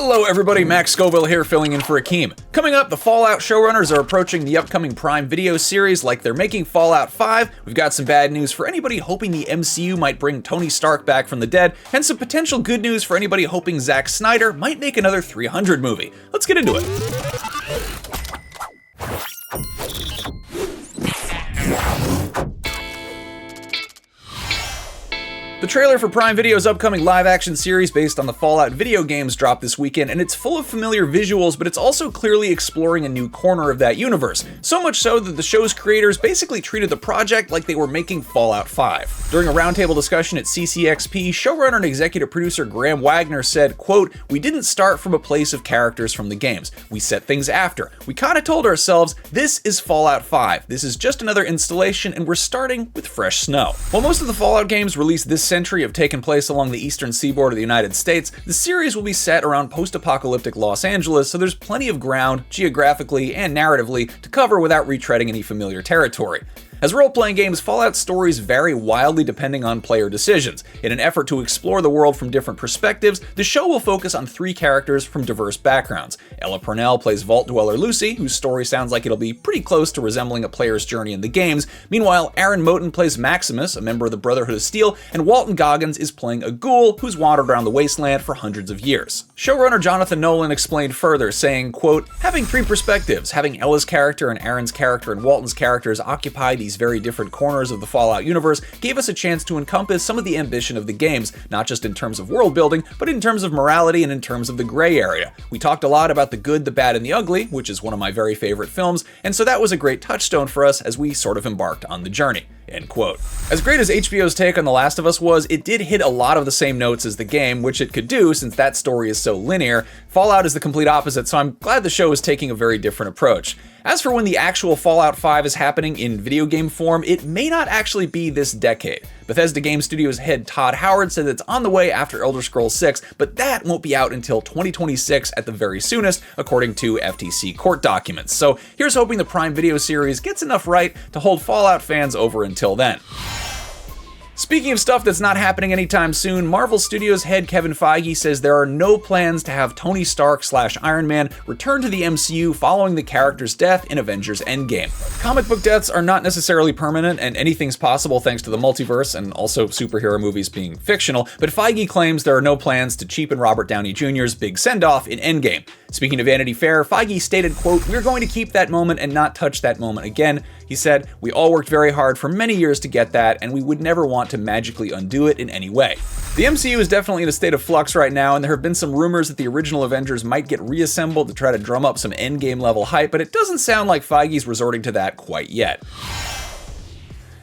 Hello everybody, Max Scoville here filling in for Akeem. Coming up, the Fallout showrunners are approaching the upcoming Prime Video series like they're making Fallout 5. We've got some bad news for anybody hoping the MCU might bring Tony Stark back from the dead, and some potential good news for anybody hoping Zack Snyder might make another 300 movie. Let's get into it. The trailer for Prime Video's upcoming live-action series based on the Fallout video games dropped this weekend, and it's full of familiar visuals, but it's also clearly exploring a new corner of that universe. So much so that the show's creators basically treated the project like they were making Fallout 5. During a roundtable discussion at CCXP, showrunner and executive producer Graham Wagner said, quote, "We didn't start from a place of characters from the games. We set things after. We kinda told ourselves, this is Fallout 5. This is just another installation, and we're starting with fresh snow." While most of the Fallout games released this century have taken place along the eastern seaboard of the United States, the series will be set around post-apocalyptic Los Angeles, so there's plenty of ground, geographically and narratively, to cover without retreading any familiar territory. As role-playing games, Fallout stories vary wildly depending on player decisions. In an effort to explore the world from different perspectives, the show will focus on 3 characters from diverse backgrounds. Ella Purnell plays Vault Dweller Lucy, whose story sounds like it'll be pretty close to resembling a player's journey in the games. Meanwhile, Aaron Moten plays Maximus, a member of the Brotherhood of Steel, and Walton Goggins is playing a ghoul who's wandered around the wasteland for hundreds of years. Showrunner Jonathan Nolan explained further, saying, quote, "Having 3 perspectives, having Ella's character and Aaron's character and Walton's characters occupy these very different corners of the Fallout universe gave us a chance to encompass some of the ambition of the games, not just in terms of world building, but in terms of morality and in terms of the gray area. We talked a lot about the good, the bad, and the ugly, which is one of my very favorite films, and so that was a great touchstone for us as we sort of embarked on the journey." End quote. As great as HBO's take on The Last of Us was, it did hit a lot of the same notes as the game, which it could do since that story is so linear. Fallout is the complete opposite, so I'm glad the show is taking a very different approach. As for when the actual Fallout 5 is happening in video game form, it may not actually be this decade. Bethesda Game Studios head Todd Howard said it's on the way after Elder Scrolls 6, but that won't be out until 2026 at the very soonest, according to FTC court documents. So here's hoping the Prime Video series gets enough right to hold Fallout fans over until then. Speaking of stuff that's not happening anytime soon, Marvel Studios head Kevin Feige says there are no plans to have Tony Stark/Iron Man return to the MCU following the character's death in Avengers Endgame. Comic book deaths are not necessarily permanent, and anything's possible thanks to the multiverse and also superhero movies being fictional, but Feige claims there are no plans to cheapen Robert Downey Jr.'s big send-off in Endgame. Speaking to Vanity Fair, Feige stated, quote, "We're going to keep that moment and not touch that moment again." He said, "We all worked very hard for many years to get that, and we would never want to magically undo it in any way." The MCU is definitely in a state of flux right now, and there have been some rumors that the original Avengers might get reassembled to try to drum up some Endgame level hype, but it doesn't sound like Feige's resorting to that quite yet.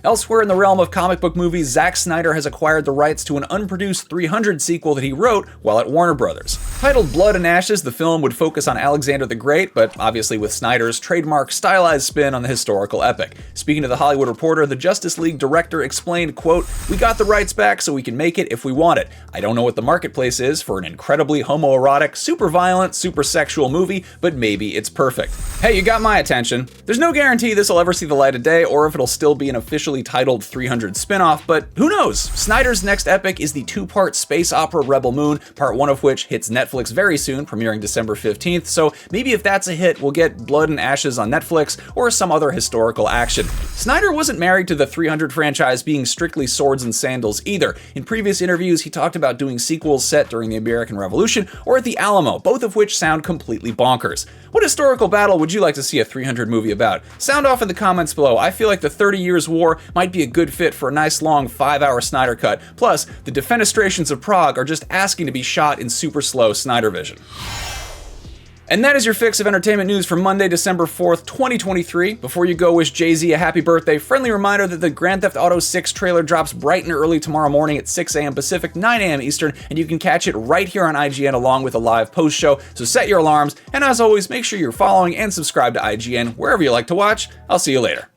Elsewhere in the realm of comic book movies, Zack Snyder has acquired the rights to an unproduced 300 sequel that he wrote while at Warner Brothers. Titled Blood and Ashes, the film would focus on Alexander the Great, but obviously with Snyder's trademark stylized spin on the historical epic. Speaking to The Hollywood Reporter, the Justice League director explained, quote, "We got the rights back so we can make it if we want it. I don't know what the marketplace is for an incredibly homoerotic, super violent, super sexual movie, but maybe it's perfect. Hey, you got my attention." There's no guarantee this will ever see the light of day or if it'll still be an officially titled 300 spinoff, but who knows? Snyder's next epic is the 2-part space opera Rebel Moon, part 1 of which hits Netflix very soon, premiering December 15th, so maybe if that's a hit, we'll get Blood and Ashes on Netflix or some other historical action. Snyder wasn't married to the 300 franchise being strictly swords and sandals either. In previous interviews, he talked about doing sequels set during the American Revolution or at the Alamo, both of which sound completely bonkers. What historical battle would you like to see a 300 movie about? Sound off in the comments below. I feel like the 30 Years' War might be a good fit for a nice long 5-hour Snyder cut. Plus, the Defenestrations of Prague are just asking to be shot in super slow Snyder vision. And that is your fix of entertainment news for Monday, December 4th, 2023. Before you go wish Jay-Z a happy birthday, friendly reminder that the Grand Theft Auto 6 trailer drops bright and early tomorrow morning at 6 a.m. Pacific, 9 a.m. Eastern, and you can catch it right here on IGN along with a live post show, so set your alarms, and as always, make sure you're following and subscribe to IGN wherever you like to watch. I'll see you later.